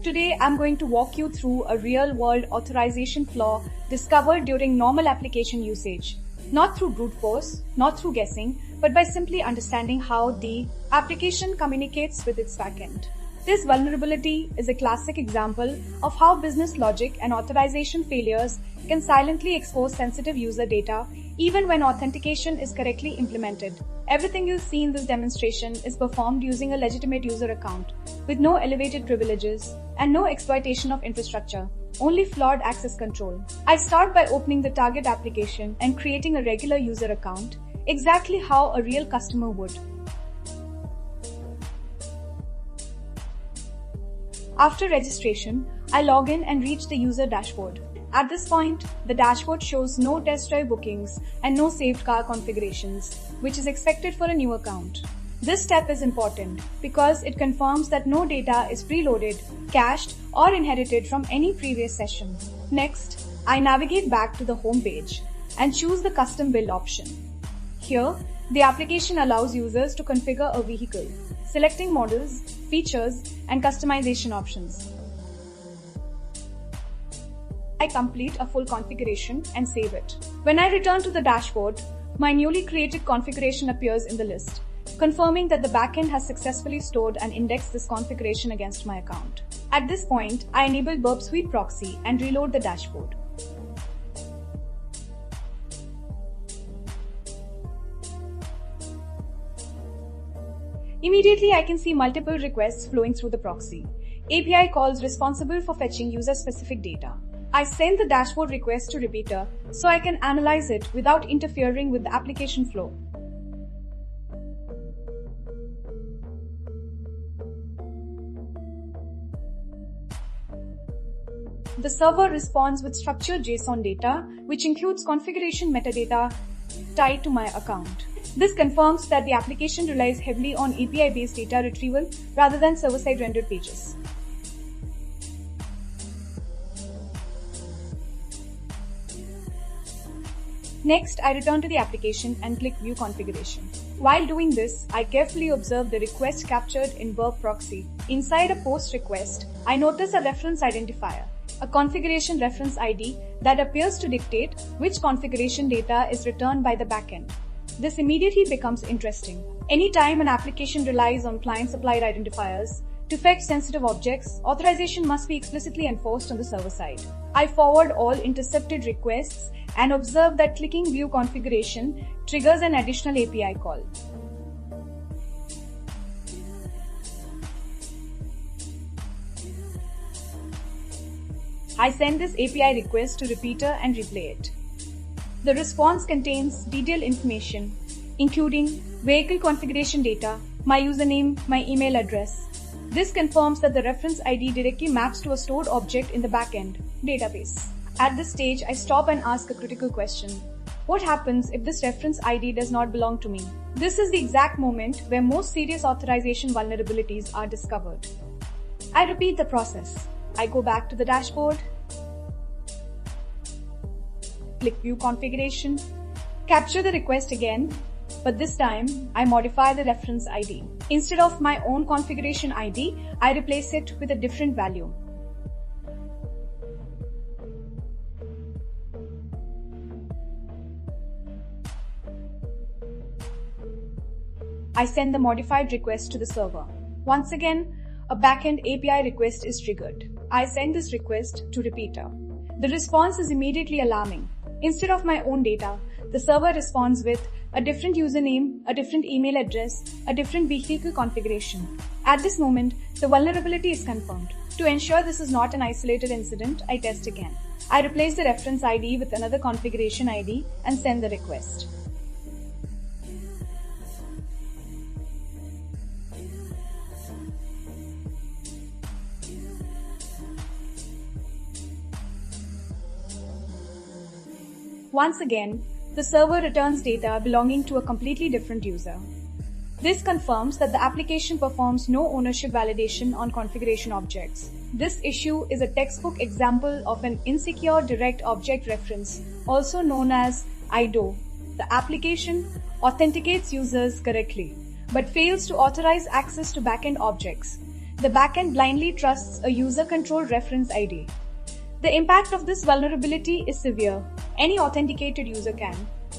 Today, I'm going to walk you through a real-world authorization flaw discovered during normal application usage. Not through brute force, not through guessing, but by simply understanding how the application communicates with its backend. This vulnerability is a classic example of how business logic and authorization failures can silently expose sensitive user data even when authentication is correctly implemented. Everything you'll see in this demonstration is performed using a legitimate user account, with no elevated privileges and no exploitation of infrastructure, only flawed access control. I start by opening the target application and creating a regular user account, exactly how a real customer would. After registration, I log in and reach the user dashboard. At this point, the dashboard shows no test drive bookings and no saved car configurations, which is expected for a new account. This step is important because it confirms that no data is preloaded, cached, or inherited from any previous session. Next, I navigate back to the home page and choose the custom build option. Here, the application allows users to configure a vehicle, selecting models, features, and customization options. I complete a full configuration and save it. When I return to the dashboard, my newly created configuration appears in the list, confirming that the backend has successfully stored and indexed this configuration against my account. At this point, I enable Burp Suite proxy and reload the dashboard. Immediately, I can see multiple requests flowing through the proxy. API calls responsible for fetching user-specific data. I send the dashboard request to Repeater so I can analyze it without interfering with the application flow. The server responds with structured JSON data, which includes configuration metadata tied to my account. This confirms that the application relies heavily on API-based data retrieval rather than server-side rendered pages. Next, I return to the application and click View Configuration. While doing this, I carefully observe the request captured in Burp proxy. Inside a post request, I notice a reference identifier, a configuration reference ID that appears to dictate which configuration data is returned by the backend. This immediately becomes interesting. Anytime an application relies on client-supplied identifiers to fetch sensitive objects, authorization must be explicitly enforced on the server side. I forward all intercepted requests and observe that clicking View Configuration triggers an additional API call. I send this API request to Repeater and replay it. The response contains detailed information, including vehicle configuration data, my username, my email address. This confirms that the reference ID directly maps to a stored object in the backend database. At this stage, I stop and ask a critical question. What happens if this reference ID does not belong to me? This is the exact moment where most serious authorization vulnerabilities are discovered. I repeat the process. I go back to the dashboard, click View Configuration, capture the request again, but this time I modify the reference ID. Instead of my own configuration ID, I replace it with a different value. I send the modified request to the server. Once again, a backend API request is triggered. I send this request to Repeater. The response is immediately alarming. Instead of my own data, the server responds with a different username, a different email address, a different vehicle configuration. At this moment, the vulnerability is confirmed. To ensure this is not an isolated incident, I test again. I replace the reference ID with another configuration ID and send the request. Once again, the server returns data belonging to a completely different user. This confirms that the application performs no ownership validation on configuration objects. This issue is a textbook example of an insecure direct object reference, also known as IDO. The application authenticates users correctly, but fails to authorize access to backend objects. The backend blindly trusts a user-controlled reference ID. The impact of this vulnerability is severe. Any authenticated user can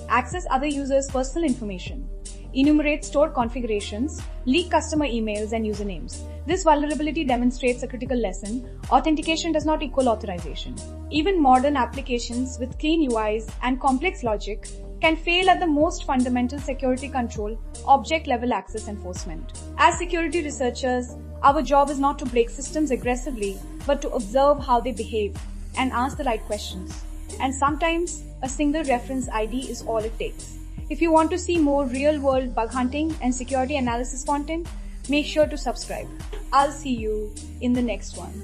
access other users' personal information, enumerate stored configurations, leak customer emails and usernames. This vulnerability demonstrates a critical lesson. Authentication does not equal authorization. Even modern applications with clean UIs and complex logic can fail at the most fundamental security control, object-level access enforcement. As security researchers, our job is not to break systems aggressively, but to observe how they behave and ask the right questions. And sometimes, a single reference ID is all it takes. If you want to see more real-world bug hunting and security analysis content, make sure to subscribe. I'll see you in the next one.